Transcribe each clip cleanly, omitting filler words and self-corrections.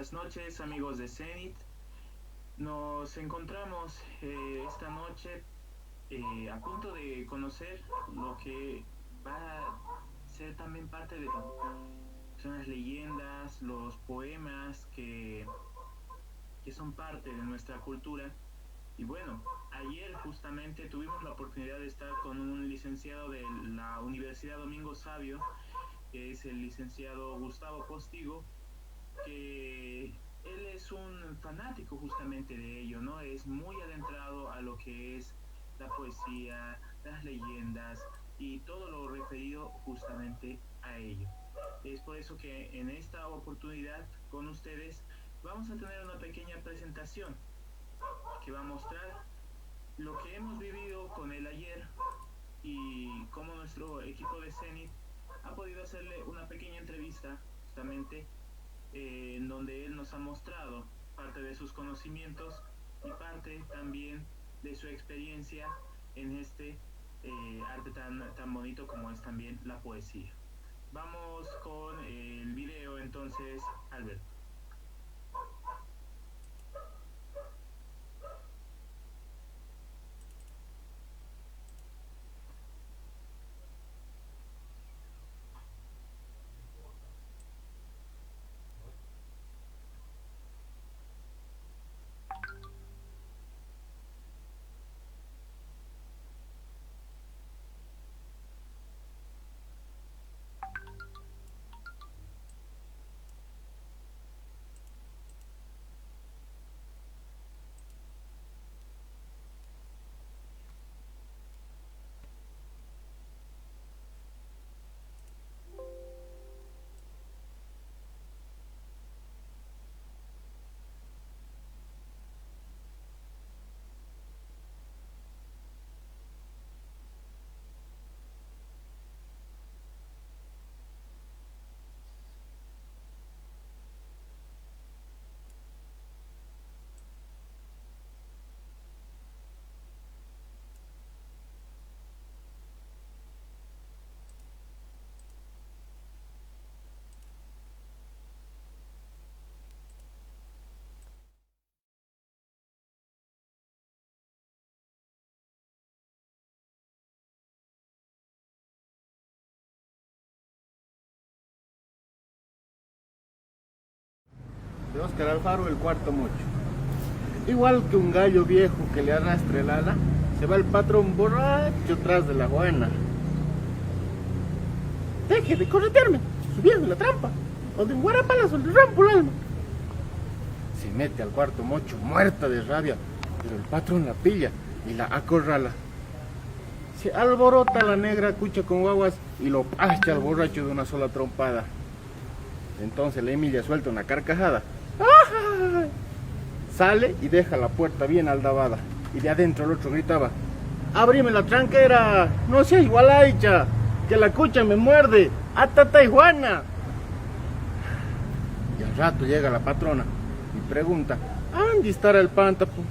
buenas noches amigos de Zenit. Nos encontramos esta noche a punto de conocer lo que va a ser también parte de son las leyendas, los poemas que son parte de nuestra cultura. Y bueno, ayer justamente tuvimos la oportunidad de estar con un licenciado de la Universidad Domingo Savio, que es el licenciado Gustavo Postigo, que él es un fanático justamente de ello, ¿no? Es muy adentrado a lo que es la poesía, las leyendas y todo lo referido justamente a ello. Es por eso que en esta oportunidad con ustedes vamos a tener una pequeña presentación que va a mostrar lo que hemos vivido con él ayer y cómo nuestro equipo de Zenit ha podido hacerle una pequeña entrevista justamente en donde él nos ha mostrado parte de sus conocimientos y parte también de su experiencia en este arte tan bonito como es también la poesía. Vamos con el video entonces, Alberto. De Óscar Alfaro, el cuarto mocho. Igual que un gallo viejo que le arrastre el ala, se va el patrón borracho tras de la guana. Deje de corretearme, subiendo la trampa, o de un guarapalazo le rompo el alma. Se mete al cuarto mocho muerta de rabia, pero el patrón la pilla y la acorrala. Se alborota la negra cucha con guaguas y lo pacha al borracho de una sola trompada. Entonces la Emilia suelta una carcajada. ¡Ah! Sale y deja la puerta bien aldabada. Y de adentro el otro gritaba: ¡abrime la tranquera! ¡No seas igualaicha! ¡Que la cucha me muerde! ¡Atata y Juana! Y al rato llega la patrona y pregunta: ¿dónde estará el pántapo?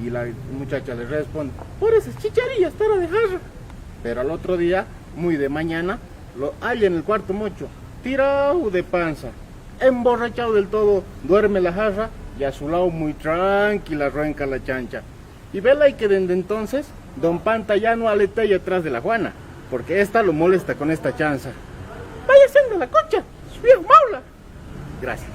Y la muchacha le responde: por esas chicharillas estará de jarra. Pero al otro día, muy de mañana, lo halla en el cuarto mocho, tirado de panza, emborrachado del todo, duerme la jarra y a su lado muy tranquila arranca la chancha. Y vela y que desde entonces don Panta ya no aletea atrás de la Juana, porque esta lo molesta con esta chanza. Vaya siendo la cocha, su viejo maula. Gracias.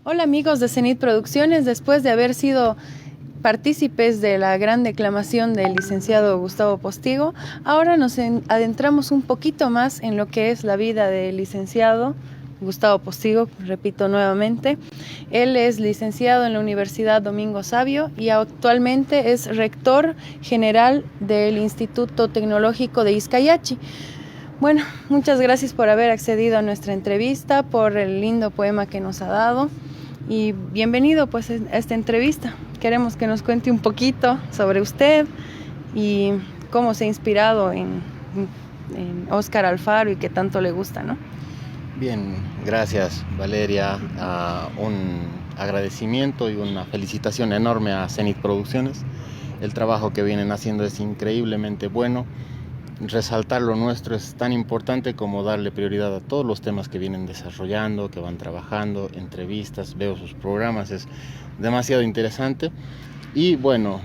Hola amigos de Zenit Producciones, después de haber sido partícipes de la gran declamación del licenciado Gustavo Postigo, ahora nos adentramos un poquito más en lo que es la vida del licenciado Gustavo Postigo, repito nuevamente. Él es licenciado en la Universidad Domingo Savio y actualmente es rector general del Instituto Tecnológico de Izcayachi. Bueno, muchas gracias por haber accedido a nuestra entrevista, por el lindo poema que nos ha dado y bienvenido pues a esta entrevista. Queremos que nos cuente un poquito sobre usted y cómo se ha inspirado en Óscar Alfaro y que tanto le gusta, ¿no? Bien, gracias Valeria. Un agradecimiento y una felicitación enorme a Zenit Producciones. El trabajo que vienen haciendo es increíblemente bueno. Resaltar lo nuestro es tan importante como darle prioridad a todos los temas que vienen desarrollando, que van trabajando, entrevistas, veo sus programas, es demasiado interesante. Y bueno,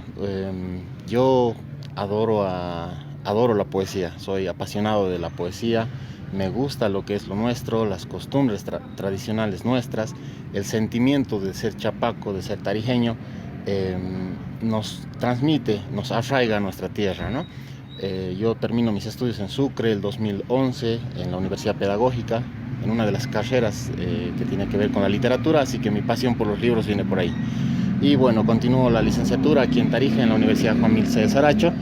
yo adoro la poesía, soy apasionado de la poesía, me gusta lo que es lo nuestro, las costumbres tradicionales nuestras, el sentimiento de ser chapaco, de ser tarijeño, nos transmite, nos arraiga a nuestra tierra, ¿no? Yo termino mis estudios en Sucre el 2011 en la Universidad Pedagógica, en una de las carreras que tiene que ver con la literatura, así que mi pasión por los libros viene por ahí. Y bueno, continúo la licenciatura aquí en Tarija, en la Universidad Juan Milce de Saracho,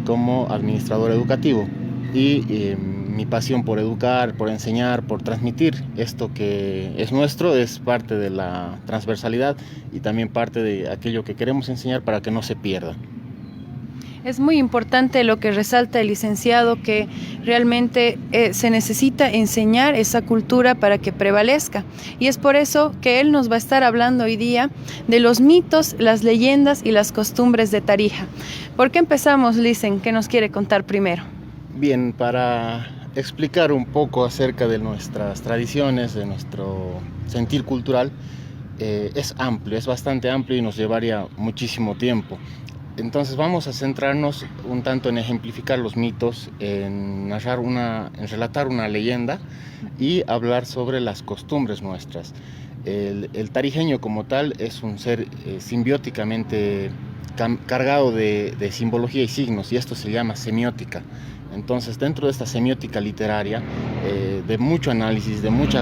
como administrador educativo. Y mi pasión por educar, por enseñar, por transmitir esto que es nuestro, es parte de la transversalidad y también parte de aquello que queremos enseñar para que no se pierda. Es muy importante lo que resalta el licenciado, que realmente se necesita enseñar esa cultura para que prevalezca. Y es por eso que él nos va a estar hablando hoy día de los mitos, las leyendas y las costumbres de Tarija. ¿Por qué empezamos, Licen? ¿Qué nos quiere contar primero? Bien, para explicar un poco acerca de nuestras tradiciones, de nuestro sentir cultural, es amplio, es bastante amplio y nos llevaría muchísimo tiempo. Entonces vamos a centrarnos un tanto en ejemplificar los mitos, en relatar una leyenda y hablar sobre las costumbres nuestras. El tarijeño como tal es un ser simbióticamente cargado de simbología y signos, y esto se llama semiótica. Entonces, dentro de esta semiótica literaria, de mucho análisis, de mucha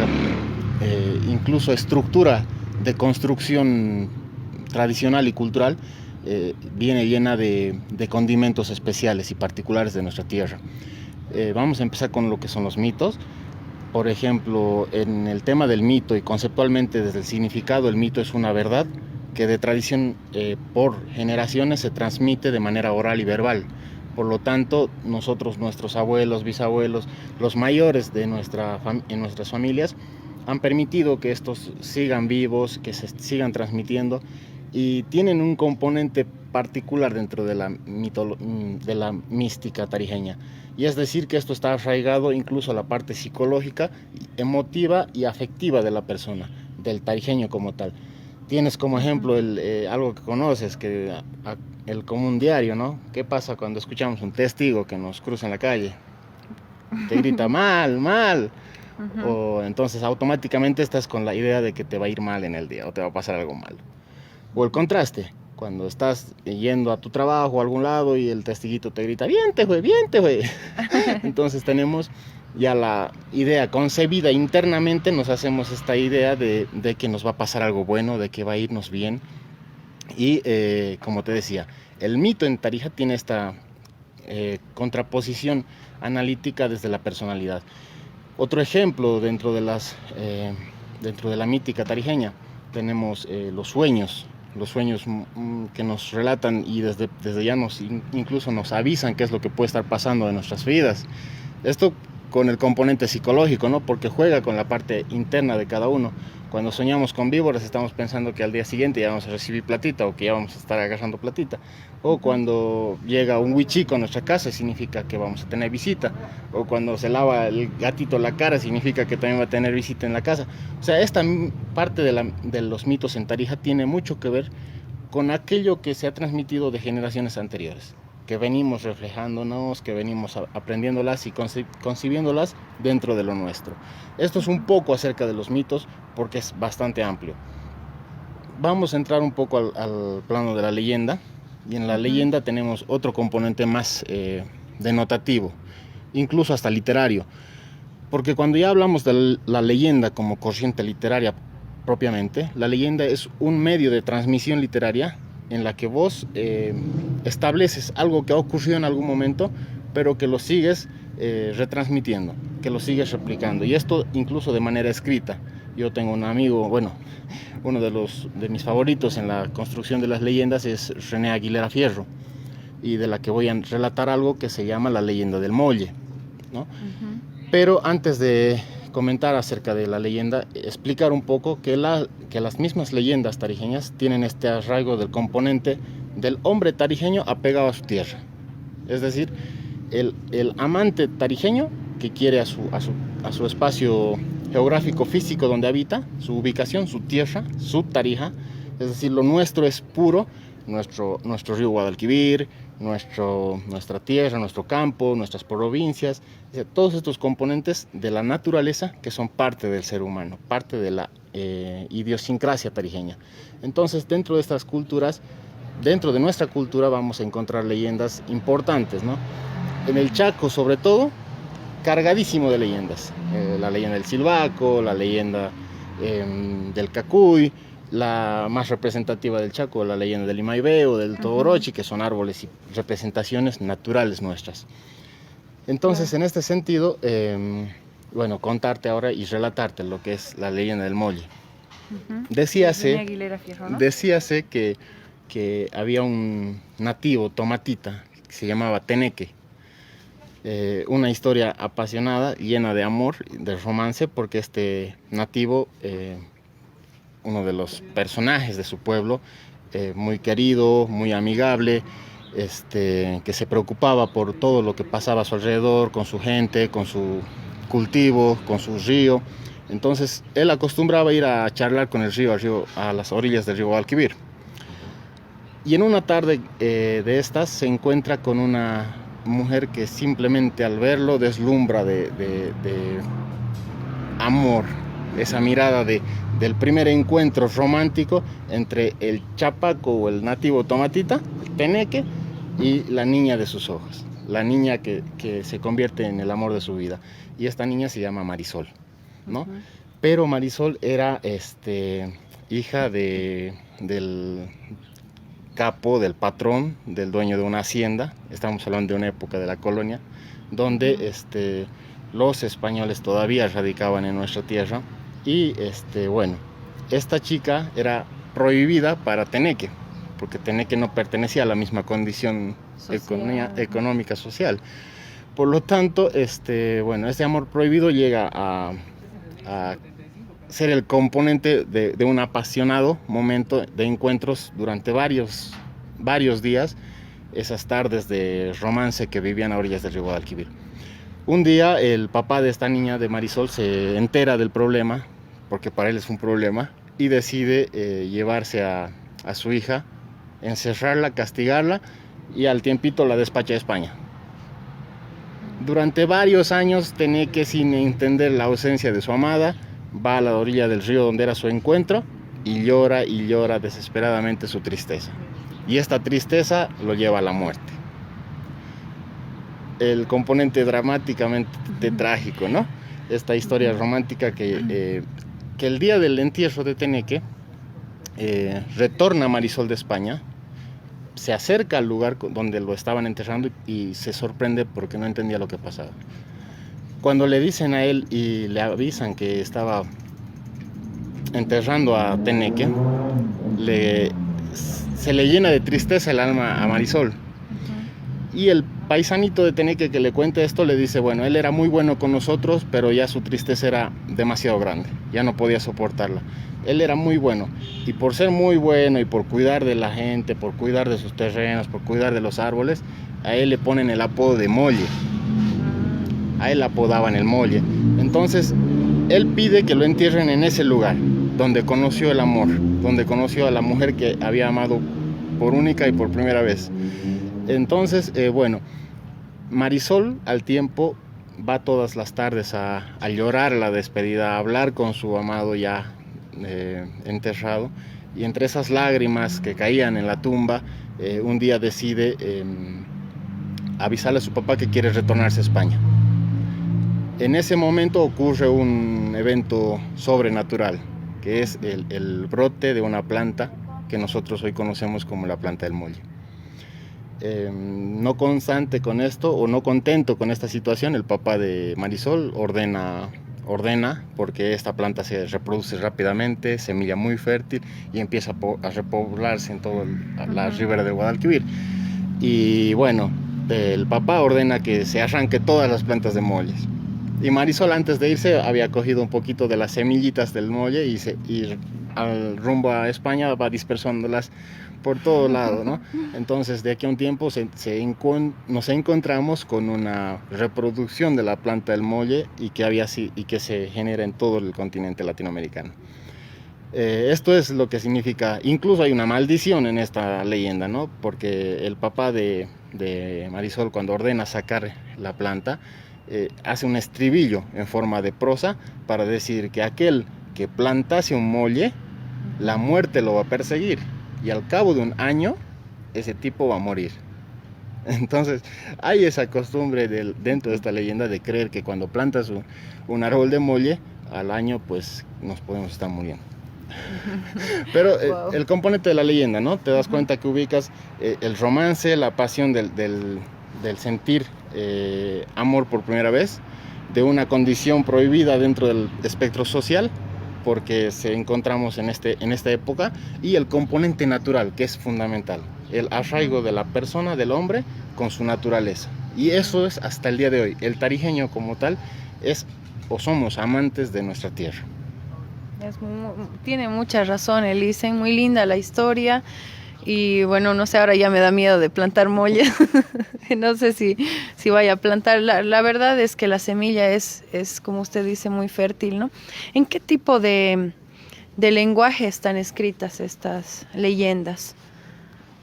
incluso estructura de construcción tradicional y cultural, viene llena de condimentos especiales y particulares de nuestra tierra. Vamos a empezar con lo que son los mitos. Por ejemplo, en el tema del mito y conceptualmente desde el significado, el mito es una verdad que de tradición por generaciones se transmite de manera oral y verbal. Por lo tanto, nosotros, nuestros abuelos, bisabuelos, los mayores de en nuestras familias han permitido que estos sigan vivos, que se sigan transmitiendo, y tienen un componente particular dentro de la mística tarijeña. Y es decir, que esto está arraigado incluso a la parte psicológica, emotiva y afectiva de la persona, del tarijeño como tal. Tienes como ejemplo algo que conoces, el común diario, ¿no? ¿Qué pasa cuando escuchamos un testigo que nos cruza en la calle? Te grita mal, mal. O entonces automáticamente estás con la idea de que te va a ir mal en el día o te va a pasar algo malo. O el contraste, cuando estás yendo a tu trabajo o a algún lado y el testiguito te grita, viente, güey, viente, güey. Entonces tenemos ya la idea concebida internamente, nos hacemos esta idea de que nos va a pasar algo bueno, de que va a irnos bien. Y como te decía, el mito en Tarija tiene esta contraposición analítica desde la personalidad. Otro ejemplo dentro de la mítica tarijeña tenemos los sueños que nos relatan y desde ya incluso nos avisan qué es lo que puede estar pasando en nuestras vidas. Esto con el componente psicológico, ¿no? Porque juega con la parte interna de cada uno. Cuando soñamos con víboras estamos pensando que al día siguiente ya vamos a recibir platita o que ya vamos a estar agarrando platita. O cuando llega un huichico a nuestra casa significa que vamos a tener visita. O cuando se lava el gatito la cara significa que también va a tener visita en la casa. O sea, esta parte de los mitos en Tarija tiene mucho que ver con aquello que se ha transmitido de generaciones anteriores, que venimos reflejándonos, que venimos aprendiéndolas y concibiéndolas dentro de lo nuestro. Esto es un poco acerca de los mitos porque es bastante amplio. Vamos a entrar un poco al plano de la leyenda, y en la leyenda tenemos otro componente más denotativo, incluso hasta literario, porque cuando ya hablamos de la leyenda como corriente literaria propiamente, la leyenda es un medio de transmisión literaria en la que vos estableces algo que ha ocurrido en algún momento, pero que lo sigues retransmitiendo, que lo sigue replicando, y esto incluso de manera escrita. Yo tengo un amigo, bueno, uno de mis favoritos en la construcción de las leyendas es René Aguilera Fierro, y de la que voy a relatar algo que se llama La leyenda del Molle, ¿no? Pero antes de comentar acerca de la leyenda, explicar un poco que las mismas leyendas tarijeñas tienen este arraigo del componente del hombre tarijeño apegado a su tierra. Es decir, el amante tarijeño que quiere a su espacio geográfico físico donde habita, su ubicación, su tierra, su Tarija. Es decir, lo nuestro es puro, nuestro río Guadalquivir, nuestra tierra, nuestro campo, nuestras provincias, todos estos componentes de la naturaleza que son parte del ser humano, parte de la idiosincrasia tarijeña. Entonces, dentro de estas culturas, dentro de nuestra cultura vamos a encontrar leyendas importantes, ¿no? En el Chaco, sobre todo, cargadísimo de leyendas. La leyenda del Silvaco, la leyenda del Cacuy, la más representativa del Chaco, la leyenda del Imaibeo, del Togorochi, que son árboles y representaciones naturales nuestras. Entonces, en este sentido, bueno, contarte ahora y relatarte lo que es la leyenda del Molle. Decíase que había un nativo tomatita que se llamaba Teneque. Una historia apasionada, llena de amor, de romance, porque este nativo, uno de los personajes de su pueblo, muy querido, muy amigable, que se preocupaba por todo lo que pasaba a su alrededor, con su gente, con su cultivo, con su río. Entonces él acostumbraba ir a charlar con el río, a las orillas del río Guadalquivir. Y en una tarde de estas se encuentra con una mujer que simplemente al verlo deslumbra de amor, esa mirada del primer encuentro romántico entre el chapaco o el nativo tomatita, el Teneque, y la niña de sus ojos, la niña que se convierte en el amor de su vida. Y esta niña se llama Marisol, ¿no? Pero Marisol era hija del capo, del patrón, del dueño de una hacienda. Estamos hablando de una época de la colonia, donde los españoles todavía radicaban en nuestra tierra. Y bueno, esta chica era prohibida para Teneque, porque Teneque no pertenecía a la misma condición económica social. Por lo tanto, bueno, este amor prohibido llega a ser el componente de un apasionado momento de encuentros durante varios días, esas tardes de romance que vivían a orillas del río Guadalquivir. Un día el papá de esta niña, de Marisol, se entera del problema, porque para él es un problema, y decide llevarse a su hija, encerrarla, castigarla, y al tiempito la despacha a España. Durante varios años, Teneque, sin entender la ausencia de su amada, va a la orilla del río donde era su encuentro y llora desesperadamente su tristeza. Y esta tristeza lo lleva a la muerte. El componente dramáticamente trágico, ¿no? Esta historia romántica que el día del entierro de Teneque retorna Marisol de España, se acerca al lugar donde lo estaban enterrando y se sorprende porque no entendía lo que pasaba. Cuando le dicen a él y le avisan que estaba enterrando a Teneque, se le llena de tristeza el alma a Marisol. Y el paisanito de Teneque que le cuenta esto le dice, bueno, él era muy bueno con nosotros, pero ya su tristeza era demasiado grande, ya no podía soportarla. Él era muy bueno, y por ser muy bueno y por cuidar de la gente, por cuidar de sus terrenos, por cuidar de los árboles, a él le ponen el apodo de Molle. A él apodaban el Molle. Entonces, él pide que lo entierren en ese lugar, donde conoció el amor, donde conoció a la mujer que había amado por única y por primera vez. Entonces, bueno, Marisol al tiempo va todas las tardes a llorar la despedida, a hablar con su amado ya enterrado, y entre esas lágrimas que caían en la tumba, un día decide avisarle a su papá que quiere retornarse a España. En ese momento ocurre un evento sobrenatural, que es el brote de una planta que nosotros hoy conocemos como la planta del Molle. No constante con esto o no contento con esta situación, el papá de Marisol ordena porque esta planta se reproduce rápidamente, semilla muy fértil y empieza a repoblarse en toda la ribera del Guadalquivir. Y bueno, el papá ordena que se arranque todas las plantas de molles. Y Marisol, antes de irse, había cogido un poquito de las semillitas del molle y al rumbo a España va dispersándolas por todo lado, ¿no? Entonces, de aquí a un tiempo nos encontramos con una reproducción de la planta del molle y que se genera en todo el continente latinoamericano. Esto es lo que significa. Incluso hay una maldición en esta leyenda, ¿no? Porque el papá de Marisol, cuando ordena sacar la planta, hace un estribillo en forma de prosa para decir que aquel que plantase un molle, la muerte lo va a perseguir y al cabo de un año ese tipo va a morir. Entonces hay esa costumbre dentro de esta leyenda de creer que cuando plantas un árbol de molle, al año pues nos podemos estar muriendo. Pero wow. El componente de la leyenda, ¿no? Te das cuenta que ubicas el romance, la pasión del sentir amor por primera vez, de una condición prohibida dentro del espectro social, porque encontramos en esta época, y el componente natural, que es fundamental, el arraigo de la persona, del hombre, con su naturaleza. Y eso es hasta el día de hoy. El tarijeño como tal somos amantes de nuestra tierra. Tiene mucha razón, Elisen, muy linda la historia. Y bueno, no sé, ahora ya me da miedo de plantar molles. No sé si vaya a plantar. La verdad es que la semilla es, como usted dice, muy fértil, ¿no? ¿En qué tipo de lenguaje están escritas estas leyendas?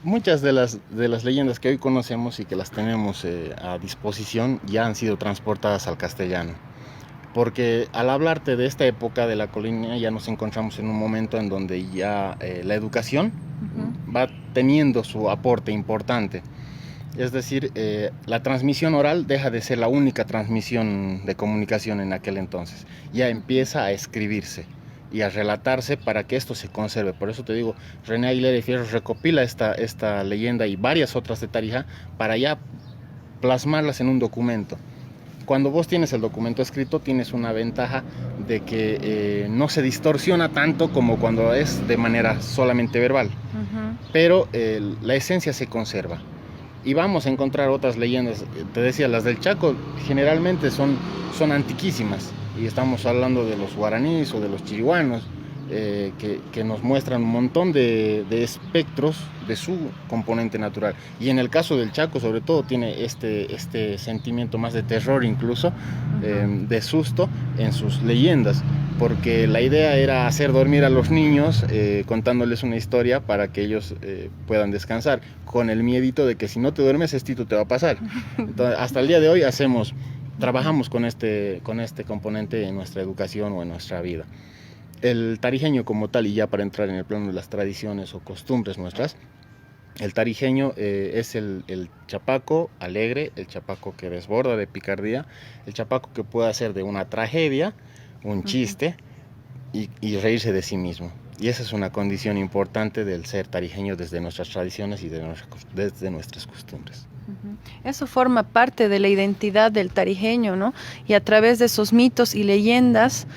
Muchas de las leyendas que hoy conocemos y que las tenemos a disposición ya han sido transportadas al castellano. Porque al hablarte de esta época de la colonia ya nos encontramos en un momento en donde ya la educación va teniendo su aporte importante. Es decir, la transmisión oral deja de ser la única transmisión de comunicación en aquel entonces. Ya empieza a escribirse y a relatarse para que esto se conserve. Por eso te digo, René Aguilera y Fierro recopila esta leyenda y varias otras de Tarija para ya plasmarlas en un documento. Cuando vos tienes el documento escrito, tienes una ventaja de que no se distorsiona tanto como cuando es de manera solamente verbal. Pero la esencia se conserva. Y vamos a encontrar otras leyendas. Te decía, las del Chaco generalmente son antiquísimas. Y estamos hablando de los guaraníes o de los chirihuanos, que nos muestran un montón de espectros de su componente natural. Y en el caso del Chaco, sobre todo, tiene este sentimiento más de terror, incluso de susto en sus leyendas, porque la idea era hacer dormir a los niños contándoles una historia para que ellos puedan descansar, con el miedito de que si no te duermes, esto te va a pasar. Entonces, hasta el día de hoy trabajamos con este componente en nuestra educación o en nuestra vida. El tarijeño como tal, y ya para entrar en el plano de las tradiciones o costumbres nuestras, el tarijeño es el chapaco alegre, el chapaco que desborda de picardía, el chapaco que puede hacer de una tragedia un chiste y reírse de sí mismo. Y esa es una condición importante del ser tarijeño desde nuestras tradiciones y desde nuestras costumbres. Eso forma parte de la identidad del tarijeño, ¿no? Y a través de esos mitos y leyendas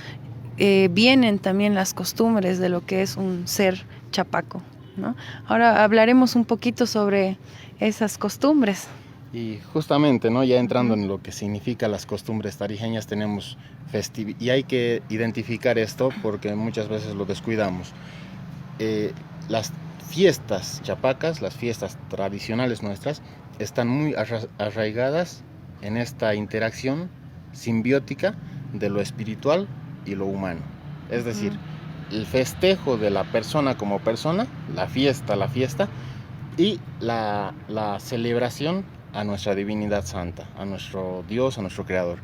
vienen también las costumbres de lo que es un ser chapaco, ¿no? Ahora hablaremos un poquito sobre esas costumbres. Y justamente, ¿no? Ya entrando en lo que significa las costumbres tarijeñas, tenemos y hay que identificar esto porque muchas veces lo descuidamos. Las fiestas chapacas, las fiestas tradicionales nuestras, están muy arraigadas en esta interacción simbiótica de lo espiritual y lo humano. Es decir, el festejo de la persona como persona, la fiesta y la celebración a nuestra divinidad santa, a nuestro Dios, a nuestro Creador.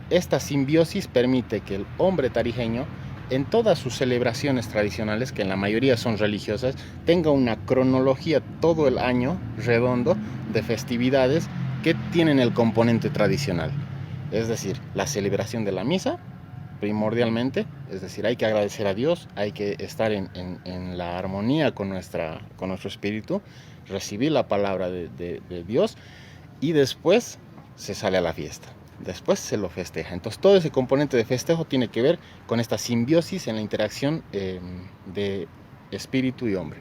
Esta simbiosis permite que el hombre tarijeño, en todas sus celebraciones tradicionales, que en la mayoría son religiosas, tenga una cronología todo el año redondo de festividades que tienen el componente tradicional. Es decir, la celebración de la misa, primordialmente, es decir, hay que agradecer a Dios, hay que estar en la armonía con nuestro espíritu, recibir la palabra de Dios y después se sale a la fiesta, después se lo festeja. Entonces todo ese componente de festejo tiene que ver con esta simbiosis en la interacción de espíritu y hombre.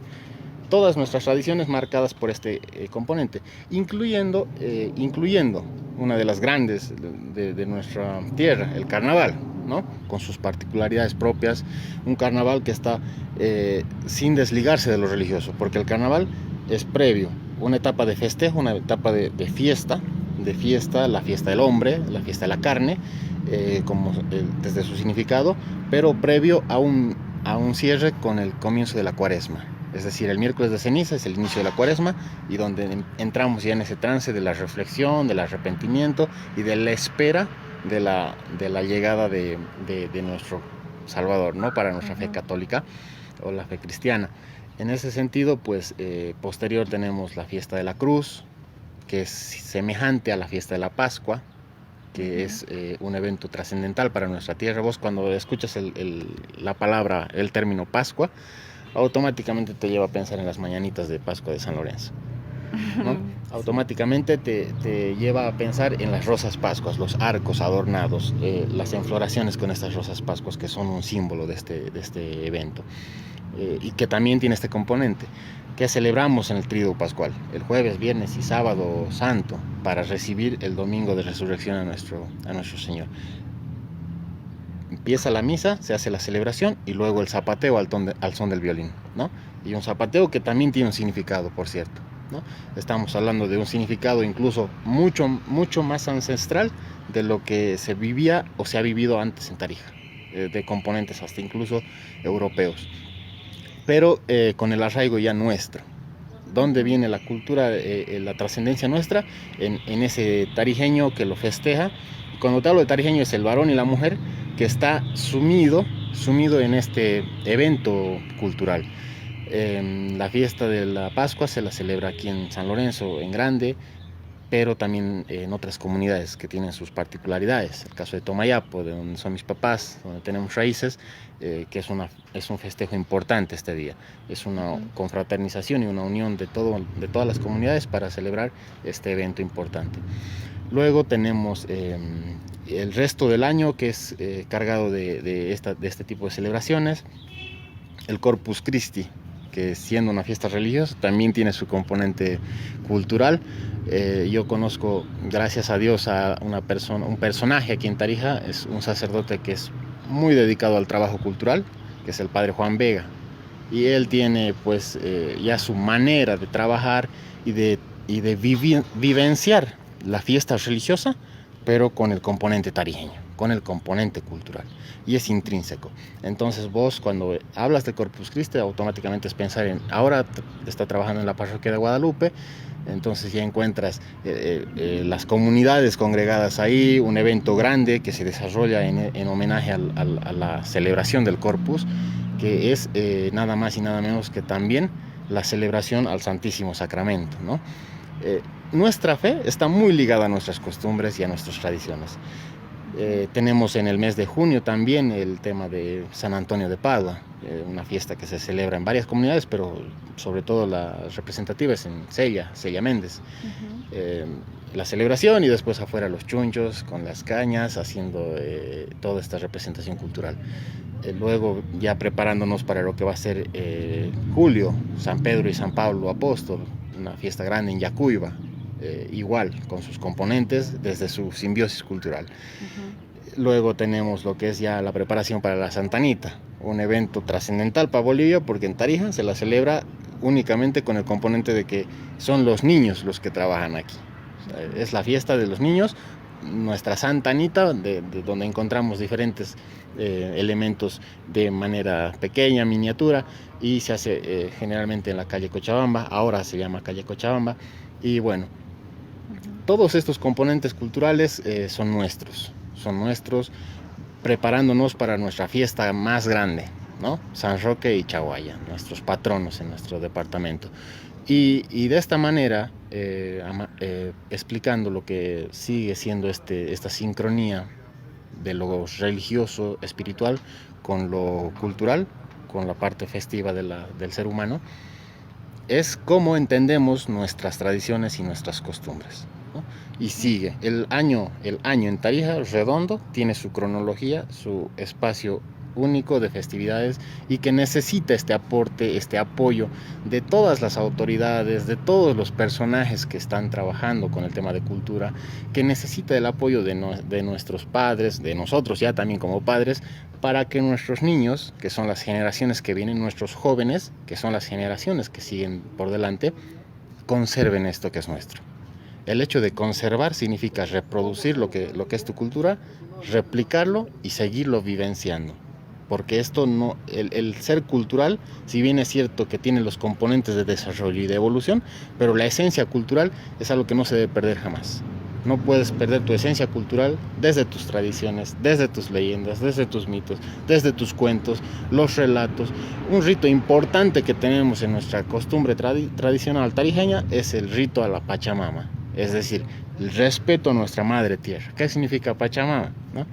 Todas nuestras tradiciones marcadas por este componente, incluyendo una de las grandes de nuestra tierra, el carnaval, ¿no? Con sus particularidades propias, un carnaval que está sin desligarse de lo religioso, porque el carnaval es previo, una etapa de festejo, una etapa de fiesta, la fiesta del hombre, la fiesta de la carne, desde su significado, pero previo a un cierre con el comienzo de la cuaresma. Es decir, el miércoles de ceniza es el inicio de la cuaresma y donde entramos ya en ese trance de la reflexión, del arrepentimiento y de la espera de la llegada de nuestro Salvador, ¿no? Para nuestra fe católica o la fe cristiana. En ese sentido, pues posterior tenemos la fiesta de la cruz, que es semejante a la fiesta de la Pascua, que es un evento trascendental para nuestra tierra. Vos cuando escuchas la palabra, el término Pascua, automáticamente te lleva a pensar en las mañanitas de Pascua de San Lorenzo, ¿no? Automáticamente te lleva a pensar en las rosas pascuas, los arcos adornados, las enfloraciones con estas rosas pascuas que son un símbolo de este evento, y que también tiene este componente que celebramos en el Tríduo Pascual, el jueves, viernes y sábado santo, para recibir el domingo de resurrección a nuestro Señor. Empieza la misa, se hace la celebración y luego el zapateo al son del violín, ¿no? Y un zapateo que también tiene un significado, por cierto, ¿no? Estamos hablando de un significado incluso mucho, mucho más ancestral de lo que se vivía o se ha vivido antes en Tarija, de componentes hasta incluso europeos, pero con el arraigo ya nuestro. ¿Dónde viene la cultura, la trascendencia nuestra? En ese tarijeño que lo festeja. Cuando te hablo de tarijeño es el varón y la mujer que está sumido en este evento cultural. La fiesta de la Pascua se la celebra aquí en San Lorenzo en grande, pero también en otras comunidades que tienen sus particularidades. El caso de Tomayapo, de donde son mis papás, donde tenemos raíces, que es un festejo importante este día. Es una confraternización y una unión de todas las comunidades para celebrar este evento importante. Luego tenemos el resto del año, que es cargado de este tipo de celebraciones. El Corpus Christi, que siendo una fiesta religiosa, también tiene su componente cultural. Yo conozco, gracias a Dios, a un personaje aquí en Tarija, es un sacerdote que es muy dedicado al trabajo cultural, que es el padre Juan Vega. Y él tiene pues ya su manera de trabajar y de vivenciar la fiesta religiosa, pero con el componente tarijeño, con el componente cultural, y es intrínseco. Entonces vos cuando hablas de Corpus Christi automáticamente es pensar en, ahora está trabajando en la parroquia de Guadalupe, entonces ya encuentras las comunidades congregadas ahí, un evento grande que se desarrolla en homenaje a la celebración del Corpus, que es nada más y nada menos que también la celebración al Santísimo Sacramento, ¿no? Nuestra fe está muy ligada a nuestras costumbres y a nuestras tradiciones. Tenemos en el mes de junio también el tema de San Antonio de Padua, una fiesta que se celebra en varias comunidades, pero sobre todo la representativa es en Cella Méndez. La celebración y después afuera los chunchos con las cañas, haciendo toda esta representación cultural. Luego ya preparándonos para lo que va a ser julio, San Pedro y San Pablo Apóstol, una fiesta grande en Yacuiba, igual con sus componentes desde su simbiosis cultural. Luego tenemos lo que es ya la preparación para la Santa Anita, un evento trascendental para Bolivia porque en Tarija se la celebra únicamente con el componente de que son los niños los que trabajan aquí. O sea, es la fiesta de los niños, nuestra Santa Anita, de donde encontramos diferentes elementos de manera pequeña, miniatura, y se hace generalmente en la calle Cochabamba, ahora se llama calle Cochabamba, y bueno, todos estos componentes culturales son nuestros, preparándonos para nuestra fiesta más grande, ¿no? San Roque y Chaguaya, nuestros patronos en nuestro departamento. Y de esta manera, explicando lo que sigue siendo esta sincronía de lo religioso, espiritual, con lo cultural, con la parte festiva del ser humano, es cómo entendemos nuestras tradiciones y nuestras costumbres, ¿no? Y sigue, el año en Tarija redondo tiene su cronología, su espacio único de festividades, y que necesita este aporte, este apoyo de todas las autoridades, de todos los personajes que están trabajando con el tema de cultura, que necesita el apoyo de nuestros padres, de nosotros ya también como padres, para que nuestros niños, que son las generaciones que vienen, nuestros jóvenes, que son las generaciones que siguen por delante, conserven esto que es nuestro. El hecho de conservar significa reproducir lo que es tu cultura, replicarlo y seguirlo vivenciando. Porque esto no, el ser cultural, si bien es cierto que tiene los componentes de desarrollo y de evolución, pero la esencia cultural es algo que no se debe perder jamás. No puedes perder tu esencia cultural desde tus tradiciones, desde tus leyendas, desde tus mitos, desde tus cuentos, los relatos. Un rito importante que tenemos en nuestra costumbre tradicional tarijeña es el rito a la Pachamama, es decir, el respeto a nuestra madre tierra. ¿Qué significa Pachamama? ¿No?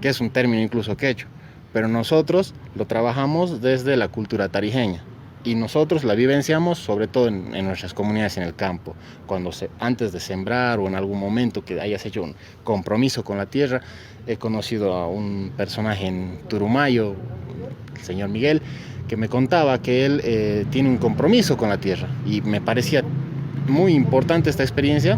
Que es un término incluso quechua, pero nosotros lo trabajamos desde la cultura tarijeña. Y nosotros la vivenciamos sobre todo en nuestras comunidades en el campo, antes de sembrar o en algún momento que hayas hecho un compromiso con la tierra. He conocido a un personaje en Turumayo, el señor Miguel, que me contaba que él tiene un compromiso con la tierra, y me parecía muy importante esta experiencia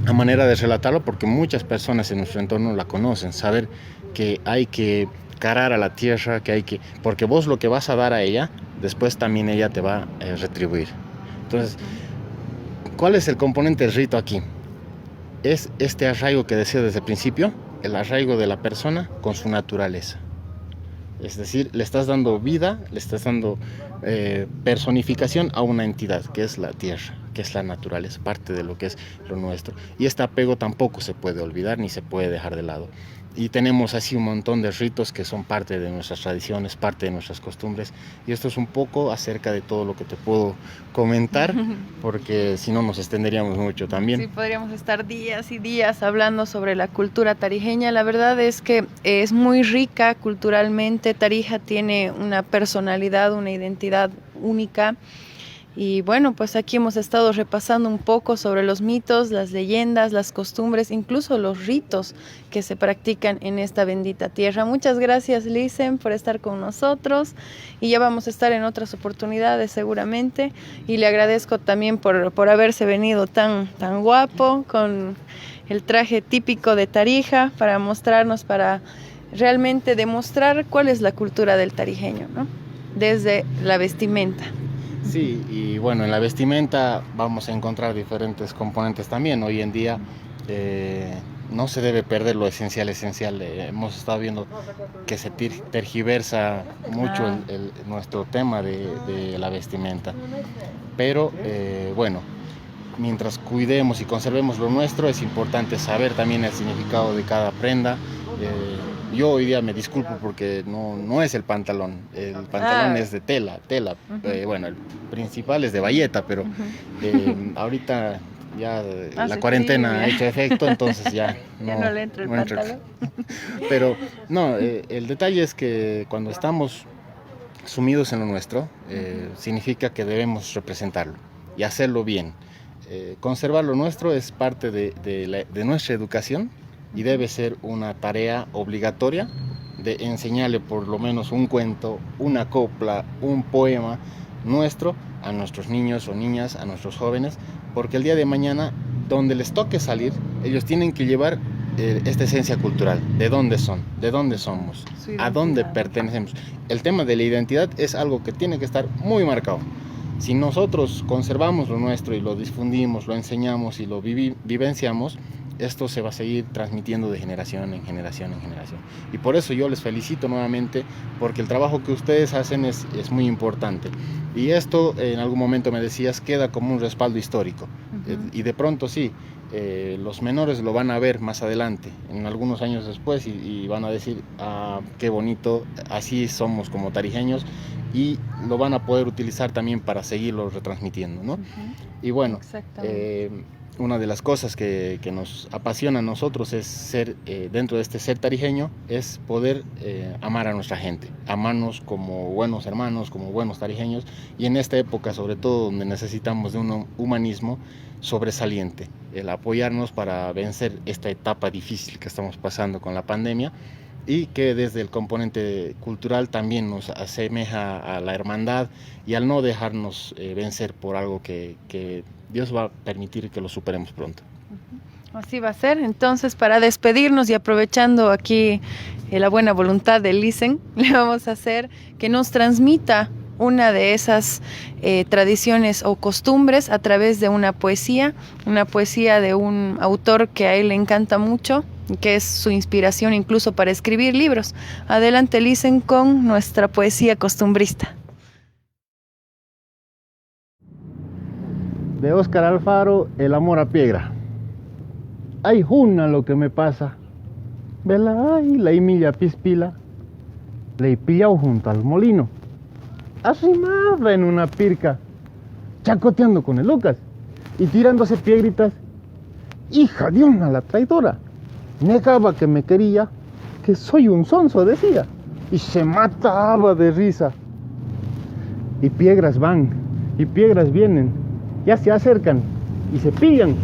a manera de relatarlo, porque muchas personas en nuestro entorno la conocen, saber que hay que carar a la tierra, porque vos lo que vas a dar a ella, después también ella te va a retribuir. Entonces, ¿cuál es el componente del rito aquí? Es este arraigo que decía desde el principio, el arraigo de la persona con su naturaleza. Es decir, le estás dando vida, le estás dando personificación a una entidad que es la tierra, que es la naturaleza, parte de lo que es lo nuestro. Y este apego tampoco se puede olvidar ni se puede dejar de lado. Y tenemos así un montón de ritos que son parte de nuestras tradiciones, parte de nuestras costumbres. Y esto es un poco acerca de todo lo que te puedo comentar, porque si no nos extenderíamos mucho también. Sí, podríamos estar días y días hablando sobre la cultura tarijeña. La verdad es que es muy rica culturalmente. Tarija tiene una personalidad, una identidad única. Y bueno, pues aquí hemos estado repasando un poco sobre los mitos, las leyendas, las costumbres, incluso los ritos que se practican en esta bendita tierra. Muchas gracias, Licen, por estar con nosotros, y ya vamos a estar en otras oportunidades seguramente. Y le agradezco también por haberse venido tan guapo, con el traje típico de Tarija, para mostrarnos, para realmente demostrar cuál es la cultura del tarijeño, ¿no? Desde la vestimenta. Sí, y bueno, en la vestimenta vamos a encontrar diferentes componentes también. Hoy en día no se debe perder lo esencial. Hemos estado viendo que se tergiversa mucho nuestro tema de la vestimenta. Pero bueno, mientras cuidemos y conservemos lo nuestro, es importante saber también el significado de cada prenda. Yo hoy día me disculpo porque no es el pantalón es de tela. Bueno, el principal es de bayeta, pero ahorita ya la cuarentena ha hecho efecto, entonces ya no le entra el pantalón. Pero no, el detalle es que cuando estamos sumidos en lo nuestro, significa que debemos representarlo y hacerlo bien. Conservar lo nuestro es parte de nuestra educación, y debe ser una tarea obligatoria de enseñarle por lo menos un cuento, una copla, un poema nuestro a nuestros niños o niñas, a nuestros jóvenes, porque el día de mañana, donde les toque salir, ellos tienen que llevar esta esencia cultural, de dónde son, de dónde somos, a dónde pertenecemos. El tema de la identidad es algo que tiene que estar muy marcado. Si nosotros conservamos lo nuestro y lo difundimos, lo enseñamos y lo vivenciamos, esto se va a seguir transmitiendo de generación en generación en generación. Y por eso yo les felicito nuevamente, porque el trabajo que ustedes hacen es muy importante. Y esto, en algún momento me decías, queda como un respaldo histórico. Y de pronto sí, los menores lo van a ver más adelante, en algunos años después, y van a decir, qué bonito, así somos como tarijeños, y lo van a poder utilizar también para seguirlo retransmitiendo, ¿no? Y bueno, una de las cosas que nos apasiona a nosotros es ser, dentro de este ser tarijeño, es poder amar a nuestra gente, amarnos como buenos hermanos, como buenos tarijeños, y en esta época sobre todo donde necesitamos de un humanismo sobresaliente, el apoyarnos para vencer esta etapa difícil que estamos pasando con la pandemia, y que desde el componente cultural también nos asemeja a la hermandad y al no dejarnos vencer por algo que Dios va a permitir que lo superemos pronto. Así va a ser. Entonces, para despedirnos y aprovechando aquí la buena voluntad de Lisen, le vamos a hacer que nos transmita una de esas tradiciones o costumbres a través de una poesía de un autor que a él le encanta mucho, que es su inspiración incluso para escribir libros. Adelante, Lisen, con nuestra poesía costumbrista. De Óscar Alfaro, El amor a piedra. Ay, juna lo que me pasa. Vela, ay, la imilla pispila. Le he pillado junto al molino, arrimada en una pirca, chacoteando con el Lucas y tirándose piedritas. Hija de una la traidora, negaba que me quería, que soy un sonso, decía, y se mataba de risa. Y piedras van, y piedras vienen, ya se acercan, y se pillan,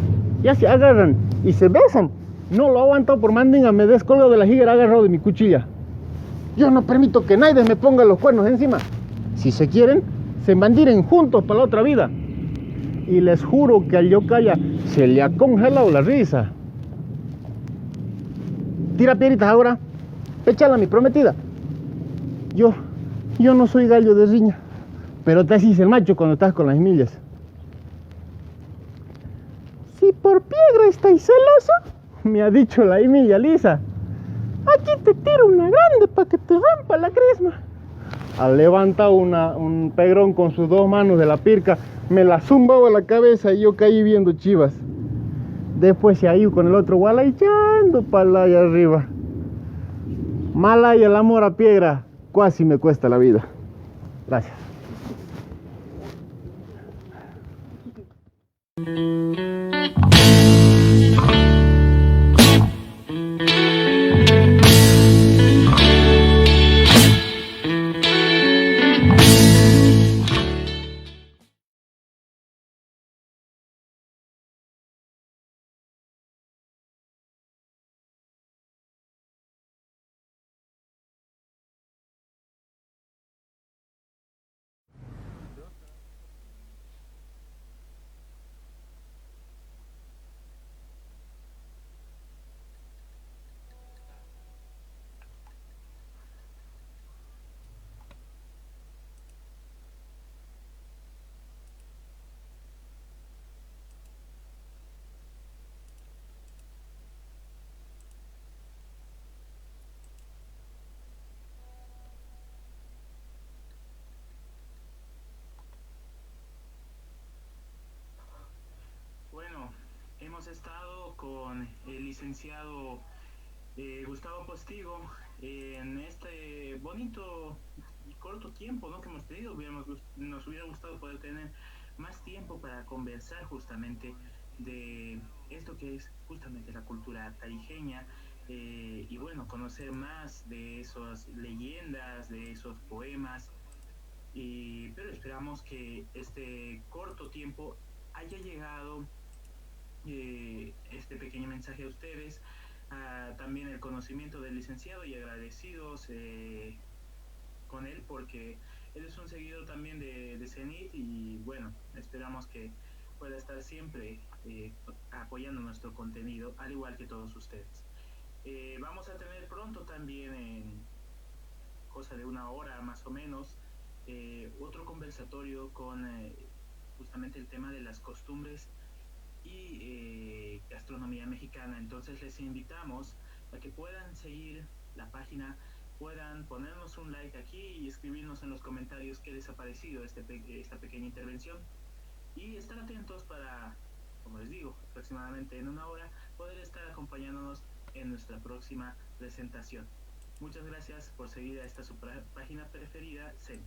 ya se agarran, y se besan. No lo aguanto por mandinga, me descolgo de la higuera agarrado de mi cuchilla. Yo no permito que nadie me ponga los cuernos encima. Si se quieren, se mandiren juntos para la otra vida. Y les juro que al Yocaya se le ha congelado la risa. Tira piedritas ahora, échala a mi prometida. Yo no soy gallo de riña, pero te haces el macho cuando estás con las millas. Si por piedra estáis celoso, me ha dicho la Emilia Lisa, aquí te tiro una grande para que te rompa la crisma. Al levantar un pegrón con sus dos manos de la pirca, me la zumbaba a la cabeza y yo caí viendo chivas. Después se ha ido con el otro guala echando para allá arriba. Mala y el amor a piedra, casi me cuesta la vida. Gracias. Bueno, hemos estado con el licenciado Gustavo Postigo en este bonito y corto tiempo, ¿no?, que hemos tenido. Nos hubiera gustado poder tener más tiempo para conversar justamente de esto que es justamente la cultura tarijeña, y bueno, conocer más de esas leyendas, de esos poemas, pero esperamos que este corto tiempo haya llegado este pequeño mensaje a ustedes, también el conocimiento del licenciado, y agradecidos con él porque él es un seguidor también de CENIT, y bueno, esperamos que pueda estar siempre apoyando nuestro contenido, al igual que todos ustedes. Vamos a tener pronto también, en cosa de una hora más o menos, otro conversatorio con justamente el tema de las costumbres y gastronomía mexicana. Entonces les invitamos a que puedan seguir la página, puedan ponernos un like aquí y escribirnos en los comentarios qué les ha parecido esta pequeña intervención, y estar atentos para, como les digo, aproximadamente en una hora poder estar acompañándonos en nuestra próxima presentación. Muchas gracias por seguir a esta su página preferida, CEN.